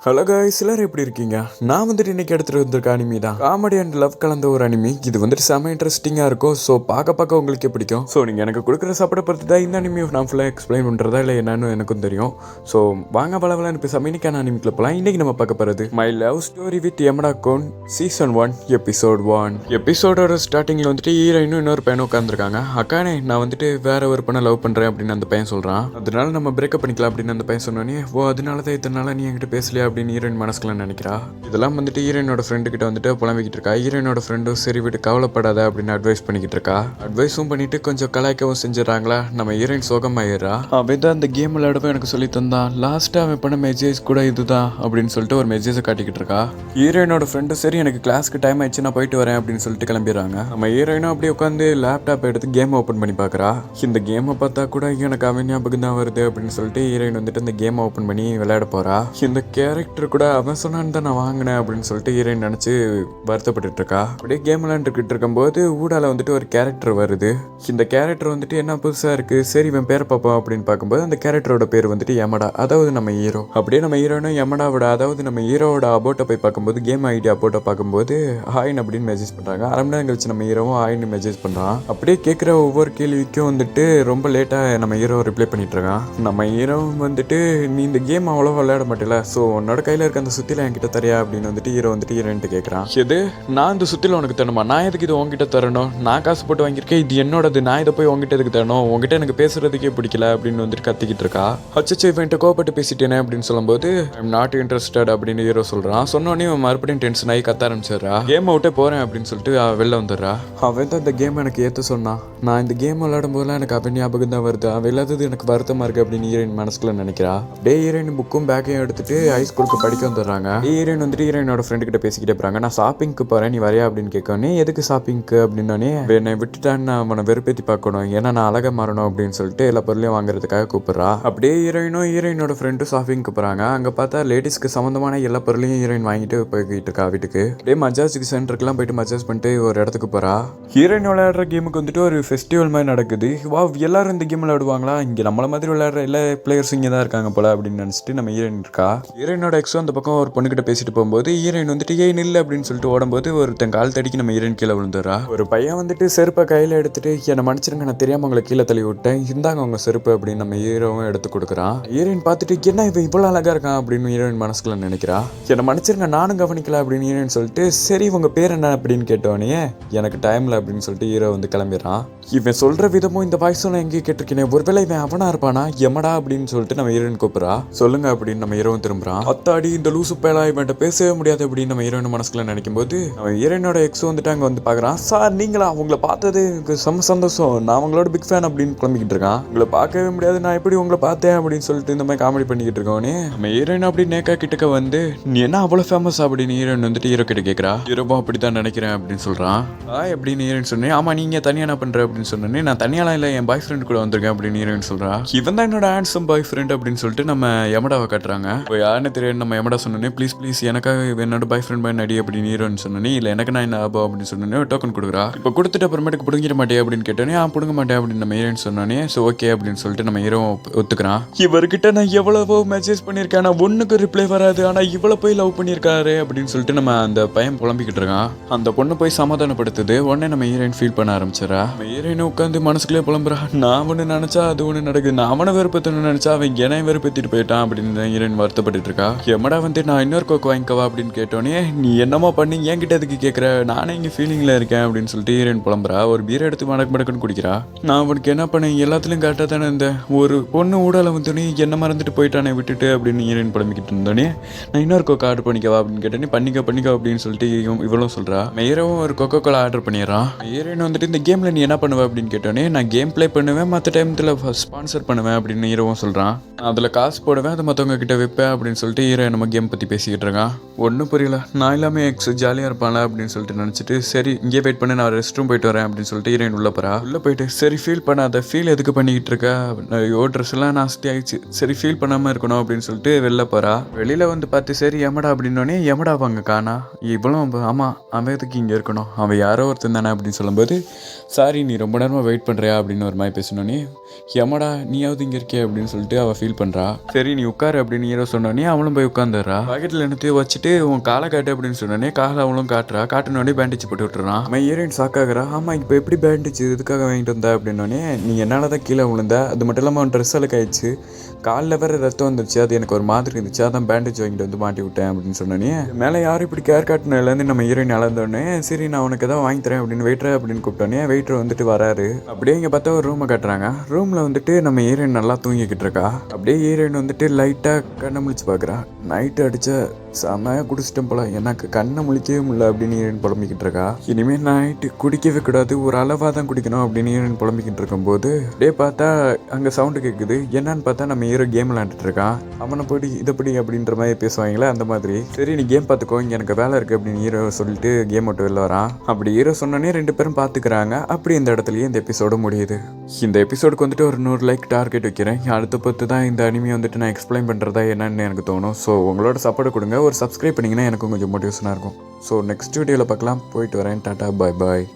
Hello guys, எல்லாரும் எப்படி இருக்கீங்க? நான் வந்துட்டு இன்னைக்கு எடுத்துகிட்டு வந்திருக்க அனிமி தான் காமெடி அண்ட் லவ் கலந்த ஒரு அனிமி. இது வந்துட்டு செம இன்ட்ரெஸ்டிங்காக இருக்கும். ஸோ பார்க்க உங்களுக்கே பிடிக்கும். ஸோ நீங்கள் எனக்கு கொடுக்குற சாப்பிட பொறுத்து தான் இந்த அனிமி நான் ஃபுல்லாக எக்ஸ்பிளைன் பண்ணுறதா இல்லை என்னன்னு எனக்கும் தெரியும். ஸோ வாங்க பலவலான்னு இப்போ இன்னைக்கான அனிமிக்கில் போகலாம். இன்றைக்கி நம்ம பார்க்க போகிறது my love story with Yamada kun season 1 episode 1. எபிசோடோட ஸ்டார்டிங்கில் வந்துட்டு ஹீரோயினும் இன்னொரு பையனும் உட்காந்துருக்காங்க. அக்கானே நான் வந்துட்டு வேற ஒரு பொண்ணை லவ் பண்ணுறேன் அப்படின்னு அந்த பையன் சொல்கிறான். அதனால நம்ம பிரேக்கப் பண்ணிக்கலாம் அப்படின்னு அந்த பையன் சொன்னோன்னே, ஓ அதனால தான் இத்தனால நீ என்கிட்ட பேசலையா அப்படின்னு ஹீரோயின் மனசுக்குள்ள நினைக்கிறா. இதெல்லாம் வந்துட்டு ஹீரோயினோட ஃப்ரெண்டு கிட்ட வந்துட்டு புலம்பிக்கிட்டு இருக்கா. ஹீரோயினோட ஃப்ரெண்டும் சரி விட்டு கவலைப்படாத அப்படின்னு அட்வைஸ் பண்ணிக்கிட்டு இருக்கா. அட்வைஸும் பண்ணிட்டு கொஞ்சம் கலாய்க்கவும் செஞ்சிடறாங்களா. நம்ம ஹீரோயின் சோகமாயிடுறா. அவன் தான் அந்த கேம் விளையாடவும் எனக்கு சொல்லி தந்தான். லாஸ்ட்டாக அவன் பண்ண மெசேஜ் கூட இதுதான் அப்படின்னு சொல்லிட்டு ஒரு மெசேஜை காட்டிக்கிட்டு இருக்கா. ஹீரோயினோட ஃப்ரெண்டு சரி எனக்கு கிளாஸ்க்கு டைம் ஆயிடுச்சு நான் போயிட்டு வரேன் அப்படின்னு சொல்லிட்டு கிளம்பிடுறாங்க. நம்ம ஹீரோயினும் அப்படியே உட்காந்து லேப்டாப் எடுத்து கேம் ஓப்பன் பண்ணி பார்க்குறா. இந்த கேமை பார்த்தா கூட எனக்கு அவன் ஞாபகம் தான் வருது அப்படின்னு சொல்லிட்டு ஹீரோயின் வந்துட்டு இந்த கேமை ஓப்பன் பண்ணி விளையாட போறா. இந்த கேரக்டர் கூட அவன் சொன்னான்னு தான் நான் வாங்கினேன் அப்படின்னு சொல்லிட்டு ஹீரோயின் நினச்சி வருத்தப்பட்டு இருக்கா. அப்படியே கேம் விளையாண்டுக்கிட்டு இருக்கும்போது ஊடால வந்துட்டு ஒரு கேரக்டர் வருது. இந்த கேரக்டர் வந்துட்டு என்ன புதுசாக இருக்கு, சரி இவன் பேரை பார்ப்போம் அப்படின்னு பார்க்கும்போது அந்த கேரக்டரோட பேர் வந்துட்டு யமடா, அதாவது நம்ம ஹீரோ. அப்படியே நம்ம ஹீரோனும் யமடாவோட அதாவது நம்ம ஹீரோவோட அபோட்டை போய் பார்க்கும்போது கேம் ஐடி அபோட்டை பார்க்கும்போது ஹாயின் அப்படின்னு மெசேஜ் பண்ணுறாங்க. அரை மணி நேரம் கழிச்சு நம்ம ஹீரோவும் ஹாயின்னு மெசேஜ் பண்ணுறான். அப்படியே கேட்குற ஒவ்வொரு கேள்விக்கும் வந்துட்டு ரொம்ப லேட்டாக நம்ம ஹீரோ ரிப்ளை பண்ணிட்டு இருக்கான். நம்ம ஹீரோ வந்துட்டு நீ இந்த கேம் அவ்வளோ விளையாட மாட்டேல, ஸோ உன்னோட கையில் இருக்க அந்த சுத்தில என்கிட்ட தரியா அப்படின்னு வந்துட்டு ஹீரோ வந்துட்டு ஹீரோயின்ட்டு கேட்குறான். எது நான் இந்த சுத்தில உனக்கு தரணுமா? நான் எதுக்கு இது உங்ககிட்ட தரணும்? நான் காசு போட்டு வாங்கியிருக்கேன், இது என்னோடது, நான் இதை போய் உங்ககிட்ட எதுக்கு தரணும்? உங்ககிட்ட எனக்கு பேசுறதுக்கே பிடிக்கல அப்படின்னு வந்துட்டு கத்திக்கிட்டு இருக்கா. அச்சோ இவன்ட்டு கோபப்பட்டு பேசிட்டேனே அப்படின்னு சொல்லும்போது ஐம் நாட் இன்ட்ரெஸ்டட் அப்படின்னு ஹீரோ சொல்றான். சொன்னோடனே அவன் மறுபடியும் டென்ஷன் ஆகி கத்த ஆரம்பிச்சிடுறா. கேம் அவுட்டே போறேன் அப்படின்னு சொல்லிட்டு வெளில வந்துடுறா. அவன் தான் இந்த கேம் எனக்கு ஏற்ற சொன்னான். நான் இந்த கேம் விளையாடும் போதெல்லாம் எனக்கு அவன் ஞாபகம் தான் வருது. அவன் இல்லாதது எனக்கு வருத்தமா இருக்கு அப்படின்னு ஹீரோயின் மனசுக்குள்ள நினைக்கிறா. அப்படியே ஹீரோயின் புக்கும் பேக்கையும் எடுத்துட்டு ஹைஸ்கூலுக்கு படிக்க வந்துடுறாங்க. ஹீரோயின் வந்துட்டு ஹீரோயினோட ஃப்ரெண்டு கிட்ட பேசிக்கிட்டே போறாங்க. நான் ஷாப்பிங்க்கு போறேன், நீ வரையா அப்படின்னு கேட்கணும். எதுக்கு ஷாப்பிங்க்கு அப்படின்னோடனே என்னை விட்டுட்டான்னு நான் அவனை வெறுப்பேற்றி பார்க்கணும், ஏன்னா நான் அழகா மாறணும் அப்படின்னு சொல்லிட்டு எல்லா பொருளையும் வாங்குறதுக்காக கூப்பிடுறா. அப்படியே ஹீரோயினோட ஃப்ரெண்டும் ஷாப்பிங்க்கு போறாங்க. அங்க பார்த்தா லேடிஸ்க்கு சம்பந்தமான எல்லா பொருளையும் ஹீரோயின் வாங்கிட்டு போய்கிட்டு இருக்கா வீட்டுக்கு. அப்படியே மஜாஜ் சென்டருக்குலாம் போயிட்டு மஜாஜ் பண்ணிட்டு ஒரு இடத்துக்கு போறா. ஹீரோயின் விளையாடுற கேமுக்கு வந்துட்டு ஒரு ஃபெஸ்டிவல் மாதிரி நடக்குது. வா எல்லாரும் இந்த கேம் விளையாடுவாங்களா, இங்கே நம்மள மாதிரி விளையாடுற எல்லா பிளேயர்ஸ் இங்கே தான் இருக்காங்க போல அப்படின்னு நினச்சிட்டு நம்ம ஹீரோயின் இருக்கா. ஹீரோயினோட எக்ஸோ அந்த பக்கம் ஒரு பொண்ணுகிட்ட பேசிட்டு போகும்போது ஹீரோயின் வந்துட்டு ஏன் நில்ல அப்படின்னு சொல்லிட்டு ஓடும்போது ஒருத்தன் கால் தடிக்கு நம்ம ஹீரோயின் கீழே விழுந்துடுறா. ஒரு பையன் வந்துட்டு செருப்பை கையில் எடுத்துட்டு என்னை மன்னிச்சிருங்க நான் தெரியாம உங்களை கீழே தள்ளி விட்டேன், இருந்தாங்க அவங்க செருப்பு அப்படின்னு நம்ம ஹீரோவும் எடுத்து கொடுக்குறான். ஹீரோயின் பார்த்துட்டு என்ன இவன் இவ்வளோ அழகா இருக்கான் அப்படின்னு ஹீரோயின் மனசுக்குள்ள நினைக்கிறா. என்னை மன்னிச்சிருங்க நானும் கவனிக்கல அப்படின்னு ஹீரோயின் சொல்லிட்டு சரி உங்க பேர் என்ன அப்படின்னு கேட்டோன்னே எனக்கு டைம்ல அப்படின்னு சொல்லிட்டு ஹீரோ வந்து கிளம்பிடுறான். இவன் சொல்ற விதமும் இந்த வாய்ஸும் நான் எங்கேயும் கேட்டிருக்கேன், ஒருவேளை இவன் அவனா இருப்பானா, எமடா அப்படின்னு சொல்லிட்டு நம்ம ஹீரோயின் கூப்பிடுறா. சொல்லுங்க அப்படின்னு நம்ம ஹீரோவும் திரும்புறான். அத்தாடி இந்த லூசு பேலா இவன்ட்ட பேசவே முடியாது அப்படின்னு நம்ம ஹீரோயின் மனசுக்குள்ள நினைக்கும் போது நம்ம ஹீரோயினோட எக்ஸ் வந்துட்டு அங்கே வந்து பார்க்குறான். சார் நீங்களா, உங்களை பார்த்தது எனக்கு செம்ம சந்தோஷம், நான் அவங்களோட பிக் ஃபேன் அப்படின்னு குழம்பிக்கிட்டு இருக்கான். உங்களை பார்க்கவே முடியாது, நான் எப்படி உங்களை பார்த்தேன் அப்படின்னு சொல்லிட்டு இந்த மாதிரி காமெடி பண்ணிக்கிட்டு இருக்கோன்னே நம்ம ஹீரோயின் அப்படி நேக்கா கிட்டக்க வந்து நீ என்ன அவ்வளோ ஃபேமஸ் அப்படின்னு ஹீரோயின் வந்துட்டு ஹீரோ கிட்ட கேட்குறா. ஹீரோவும் அப்படி தான் நினைக்கிறேன் அப்படின்னு சொல்கிறான். அப்படின்னு ஹீரோயின் சொன்னேன். ஆமா நீங்கள் தனியாக என்ன பண்ணுற அப்படின்னு சொன்னேன். நான் தனியாலாம் இல்லை, என் பாய் ஃப்ரெண்ட் கூட வந்திருக்கேன் அப்படின்னு ஹீரோயின் சொல்கிறா. இவன் தான் என்னோட ஹேண்ட்ஸம் பாய் ஃப்ரெண்ட் அப்படின்னு சொல்லிட்டு நம்ம யமடாவை காட்டுறாங்க. இப்போ யாருன்னு தெரியாது நம்ம யமடா சொன்னோன்னே ப்ளீஸ் எனக்காக என்னோட பாய் ஃப்ரெண்ட் பாய் நடி அப்படின்னு ஹீரோயின் சொன்னோன்னே இல்லை எனக்கு நான் என்ன ஆபா அப்படின்னு சொன்னோன்னே டோக்கன் கொடுக்குறா. இப்போ கொடுத்துட்டு அப்புறமேட்டுக்கு பிடுங்கிட மாட்டேன் அப்படின்னு கேட்டோன்னே பிடுங்க மாட்டேன் அப்படின்னு நம்ம ஹீரோயின் சொன்னோன்னே ஸோ ஓகே அப்படின்னு சொல்லிட்டு நம்ம ஹீரோ ஒத்துக்கிறான். இவர்கிட்ட நான் எவ்வளவோ மெசேஜ் பண்ணியிருக்கேன், ஆனால் ஒன்றுக்கு ரிப்ளை வராது, ஆனால் இவ்வளோ போய் லவ் பண்ணியிருக்காரு அப்படின்னு சொல்லிட்டு நம்ம அந்த பையன் புலம்பிக்கிட்டு இருக்கான். அந்த பொண்ணு போய் சமாதானப்படுத்துது. உடனே நம்ம ஹீரோயின் ஃபீல் பண்ண ஆரம்பிச்சிடறா. நம்ம ஹீரோயின் உட்காந்து மனசுக்குள்ளே புலம்புறா. நான் ஒன்று நினச்சா அது ஒன்று நடக்குது, நான் அவனை வெறுப்பத்தன்னு நினச்சா அவன் என்னை வெறுப்பத்திட்டு போயிட்டான் அப்படின்னு ஹீரோயின் வருத்தப்பட்டு இருக்கா. எமடா வந்து நான் இன்னொரு கோக்கு வாங்கிக்கவா அப்படின்னு கேட்டோன்னே நீ என்னமோ பண்ணி என்கிட்ட அதுக்கு கேட்குற, நானே இங்கே ஃபீலிங்கில் இருக்கேன் அப்படின்னு சொல்லிட்டு ஹீரோயின் புலம்புறா. ஒரு பீரை எடுத்து மடக்குன்னு குடிக்கிறா. நான் அவனுக்கு என்ன பண்ணேன், எல்லாத்துலையும் கரெக்டாக தானே இருந்தேன், ஒரு பொண்ணு ஊடால வந்தோடனே என்ன மறந்துட்டு போயிட்டானே விட்டுட்டு அப்படின்னு ஹீரோயின் புலம்பிக்கிட்டு இருந்தோடனே நான் இன்னொரு கோக்கை ஆர்டர் பண்ணிக்கவா அப்படின்னு கேட்டோன்னே பண்ணிக்க அப்படின்னு சொல்லிட்டு இவ்வளோ சொல்கிறா. ஹீரோவும் ஒரு கொக்கோ கோலா ஆர்டர் பண்ணிடுறான். ஹீரோயின் வந்துட்டு இந்த கேமில் நீ என்ன பண்ணுவ அப்படின்னு கேட்டோன்னே நான் கேம் ப்ளே பண்ணுவேன், மற்ற டைம்ல ஸ்பான்சர் பண்ணுவேன் அப்படின்னு ஹீரோவும் சொல்கிறான். அதில் காசு போடுவேன், அதை மற்றவங்க கிட்ட வைப்பேன் அப்படின்னு சொல்லிட்டு ஹீரோ நம்ம கேம் பற்றி பேசிக்கிட்டு இருக்கான். ஒன்றும் புரியல, நான் எல்லாமே எக்ஸ் ஜாலியாக இருப்பான்ல அப்படின்னு சொல்லிட்டு நினச்சிட்டு சரி இங்கே வெயிட் பண்ணி நான் ரெஸ்ட் ரூம் போயிட்டு வரேன் அப்படின்னு சொல்லிட்டு ஹீரோயின் உள்ள போகிறா. உள்ளே போயிட்டு சரி ஃபீல் பண்ணாத, ஃபீல் எதுக்கு பண்ணிக்கிட்டு இருக்கா, ட்ரெஸ் எல்லாம் நாஸ்தி ஆயிடுச்சு, சரி ஃபீல் பண்ணாமல் இருக்கணும் அப்படின்னு சொல்லிட்டு வெளில போகிறா. வெளியில் வந்து பார்த்து சரி எமடா அப்படின்னோடனே எமடா வாங்க காணா. இவ்வளோ ஆமாம் அவன் எதுக்கு இங்கே இருக்கணும், அவன் யாரோ ஒருத்தன் தானே அப்படின்னு சொல்லும்போது சாரி நீ ரொம்ப நேரமாக வெயிட் பண்ணுறியா அப்படின்னு ஒரு மாதிரி பேசினோன்னே யமடா நீயாவது இங்கே இருக்கே அப்படின்னு சொல்லிட்டு அவள் ஃபீல் பண்ணுறா. சரி நீ உட்காரு அப்படின்னு ஹீரோ சொன்னோடனே அவளும் அவளும் போய் உட்காந்துடுறா. பாக்கெட்டில் என்னத்தையும் வச்சுட்டு உன் காலை காட்டு அப்படின்னு சொன்னோடனே காலை அவளும் காட்டுறா. காட்டினோடனே பேண்டேஜ் போட்டு விட்டுறான். அவன் ஹீரோயின் ஷாக்காகிறா. ஆமாம் இப்போ எப்படி பேண்டேஜ் இதுக்காக வாங்கிட்டு வந்தா அப்படின்னோடனே நீ என்னால் தான் கீழே விழுந்த, அது மட்டும் இல்லாமல் அவன் ட்ரெஸ் அழுக்கு ஆயிடுச்சு, காலில் வேறு ரத்தம் வந்துருச்சு, அது எனக்கு ஒரு மாதிரி இருந்துச்சு, அதான் பேண்டேஜ் வாங்கிட்டு வந்து மாட்டி விட்டேன் அப்படின்னு சொன்னோன்னே மேலே யாரும் இப்படி கேர் காட்டினதுலேருந்து நம்ம ஹீரோயின் அளந்தோடனே சரி நான் உனக்கு எதாவது வாங்கி தரேன் அப்படின்னு வெயிட்டர் அப்படின்னு கூப்பிட்டோன்னே வெயிட்டர் வந்துட்டு வராரு. அப்படியே இங்கே பார்த்தா ஒரு ரூமை காட்டுறாங்க. ரூமில் வந்துட்டு நம்ம ஹீரோயின் நல்லா தூங்கிக்கிட்டு இருக்கா. அப்படியே ஹீரோயின் வந்துட்டு லைட்டாக கண்ணை முழிச்சு பார்க்குறா. நைட்டு அடித்த செமையாக குடிச்சிட்டேன் போல, எனக்கு கண்ணை முழிக்கவே முடியல அப்படின்னு ஹீரோயின் புலம்பிக்கிட்டு இருக்கா. இனிமேல் நைட்டு குடிக்கவே கூடாது, ஒரு அளவாக தான் குடிக்கணும் அப்படின்னு ஹீரோயின் புலம்பிக்கிட்டு இருக்கும்போது அப்படியே பார்த்தா அங்கே சவுண்டு கேட்குது. என்னன்னு பார்த்தா நம்ம ஹீரோ கேம் விளையாண்டுட்டு இருக்கான். அவனை போய் இதைப்படி அப்படின்ற மாதிரி பேசுவாங்களே அந்த மாதிரி. சரி நீ கேம் பார்த்துக்கோ, இங்கே எனக்கு வேலை இருக்குது அப்படின்னு ஹீரோ சொல்லிட்டு கேம் விட்டு வெளில வரான். அப்படி ஹீரோ சொன்னோன்னே 2 பேரும் பார்த்துக்கிறாங்க. அப்படி இந்த இடத்துலயே இந்த எபிசோடு முடியுது. இந்த எபிசோடுக்கு வந்துட்டு ஒரு 100 லைக் டார்கெட் வைக்கிறேன். அடுத்த பத்து தான் இந்த அனிமே வந்துட்டு நான் எக்ஸ்பிளைன் பண்ணுறதா என்னன்னு எனக்கு தோணும். ஸோ உங்களோட சப்போர்ட் கொடுங்க, ஒரு சப்ஸ்கிரைப் பண்ணிங்கன்னா எனக்கும் கொஞ்சம் மோட்டிவேஷனாக இருக்கும். ஸோ நெக்ஸ்ட் வீடியோவில் பார்க்கலாம். போயிட்டு வரேன். டாட்டா பாய் பாய்.